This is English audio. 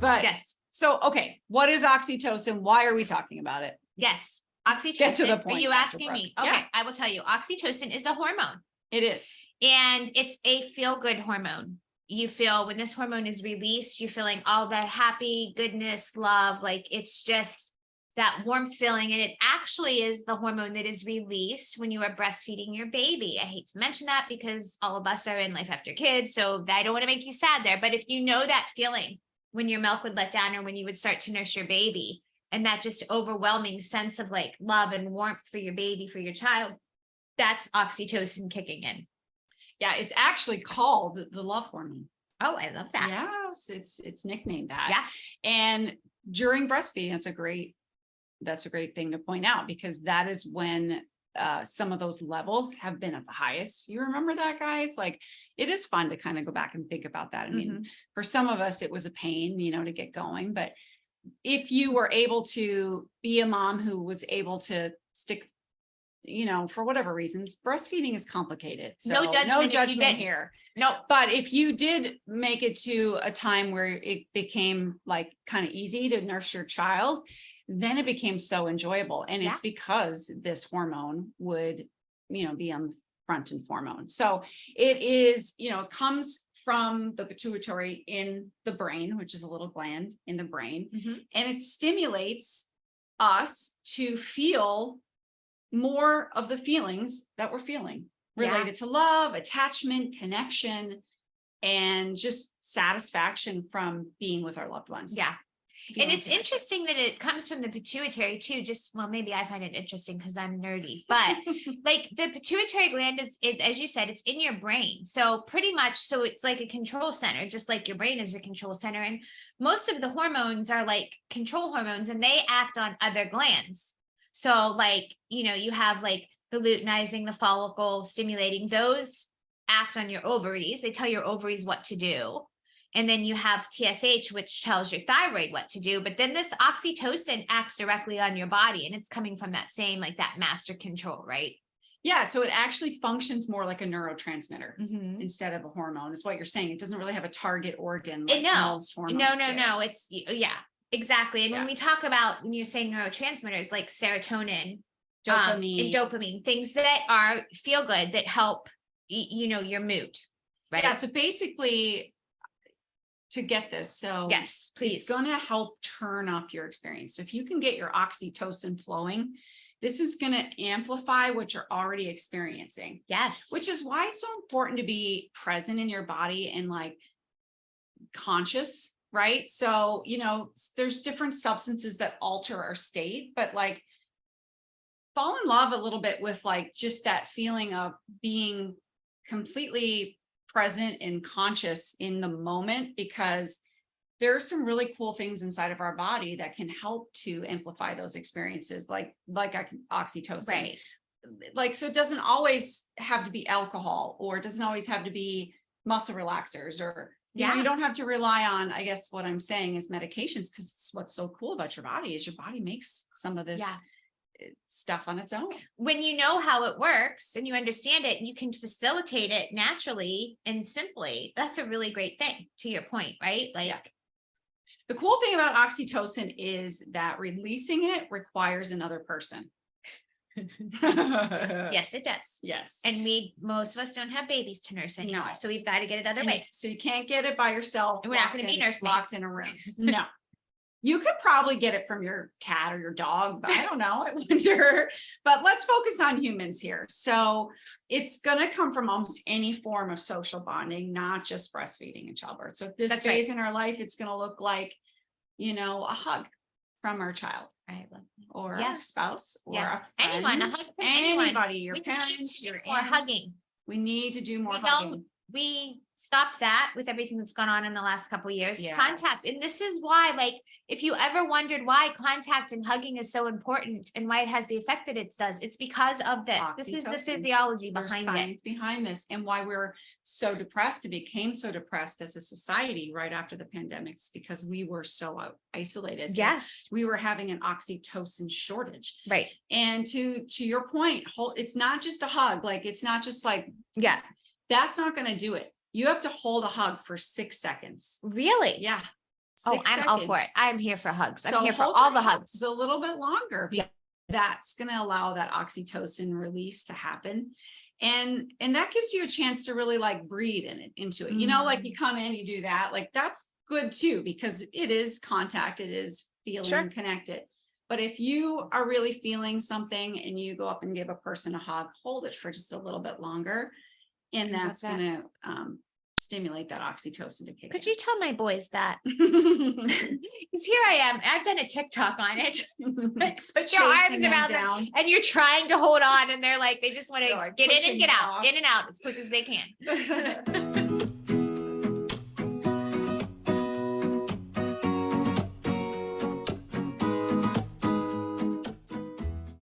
But yes. So, okay. What is oxytocin? Why are we talking about it? Yes. Oxytocin. Get to the point, Are you Dr. asking Brooke. me? Okay. Yeah. I will tell you. Oxytocin is a hormone. It is. And it's a feel-good hormone. You feel when this hormone is released, you're feeling all the happy, goodness, love. Like it's just that warmth feeling. And it actually is the hormone that is released when you are breastfeeding your baby. I hate to mention that because all of us are in life after kids. So I don't want to make you sad there. But if you know that feeling when your milk would let down or when you would start to nurse your baby, and that just overwhelming sense of like love and warmth for your baby, for your child, that's oxytocin kicking in. Yeah, it's actually called the love hormone. Oh, I love that. Yes, it's nicknamed that. Yeah. And during breastfeeding, that's a great thing to point out, because that is when some of those levels have been at the highest. You remember that, guys? Like, it is fun to kind of go back and think about that. I mean, for some of us, it was a pain, to get going. But if you were able to be a mom who was able to stick, for whatever reasons, breastfeeding is complicated. So no judgment here. No, but if you did make it to a time where it became like kind of easy to nurse your child, then it became so enjoyable. And it's because this hormone would, be on front and foremost. So it is, it comes from the pituitary in the brain, which is a little gland in the brain, and it stimulates us to feel more of the feelings that we're feeling related to love, attachment, connection, and just satisfaction from being with our loved ones. Yeah. And it's interesting that it comes from the pituitary too. Maybe I find it interesting because I'm nerdy, but like the pituitary gland as you said, it's in your brain. So pretty much, so it's like a control center, just like your brain is a control center. And most of the hormones are like control hormones and they act on other glands. So like, you have like the luteinizing, the follicle stimulating, those act on your ovaries. They tell your ovaries what to do. And then you have TSH, which tells your thyroid what to do. But then this oxytocin acts directly on your body. And it's coming from that same, like that master control, right? Yeah. So it actually functions more like a neurotransmitter instead of a hormone, is what you're saying. It doesn't really have a target organ like most hormones do. No. It's, exactly. And when we talk about, when you're saying neurotransmitters like serotonin, dopamine, things that are feel good, that help, your mood, right? Yeah. So basically, to get this. So yes, please. It's going to help turn up your experience. So if you can get your oxytocin flowing, this is going to amplify what you're already experiencing. Yes. Which is why it's so important to be present in your body and like conscious, right? So, there's different substances that alter our state, but like fall in love a little bit with like just that feeling of being completely present and conscious in the moment, because there are some really cool things inside of our body that can help to amplify those experiences, like oxytocin. Right. Like, so it doesn't always have to be alcohol, or it doesn't always have to be muscle relaxers, or you don't have to rely on, I guess what I'm saying is medications, because what's so cool about your body is your body makes some of this stuff on its own. When you know how it works and you understand it, and you can facilitate it naturally and simply, that's a really great thing, to your point, right? Like the cool thing about oxytocin is that releasing it requires another person. Yes, it does. Yes. And most of us don't have babies to nurse anymore. So we've got to get it other ways. So you can't get it by yourself. And we're not going to be nursemates. Locked in a room. No. You could probably get it from your cat or your dog, but I don't know. I wonder. But let's focus on humans here. So it's going to come from almost any form of social bonding, not just breastfeeding and childbirth. So if this phase in our life, it's going to look like, a hug from our child, right? Or our spouse, or a friend, anyone, a hug from anybody, your parents, your aunts. Or hugging. We need to do more hugging. We stopped that with everything that's gone on in the last couple of years. Yes. Contact. And this is why, like, if you ever wondered why contact and hugging is so important and why it has the effect that it does, it's because of this. This is the physiology behind There's science behind this, and why we're so depressed. It became so depressed as a society right after the pandemics, because we were so isolated. So we were having an oxytocin shortage. Right. And to your point, it's not just a hug. Like, it's not just like, that's not going to do it. You have to hold a hug for 6 seconds. Really? Yeah. Oh, 6 I'm all for it. seconds. I'm here for hugs. I'm So here for hold all your the hugs. hands a little bit longer. Yeah. That's going to allow that oxytocin release to happen. And that gives you a chance to really like breathe into it. You know, like you come in, you do that, like that's good too, because it is contact, it is feeling connected. But if you are really feeling something and you go up and give a person a hug, hold it for just a little bit longer. And that's going to stimulate that oxytocin to kick in. Could you tell my boys that? Because here I am. I've done a TikTok on it. Put your arms around them and you're trying to hold on. And they're like, they just want to get in and get out, in and out as quick as they can.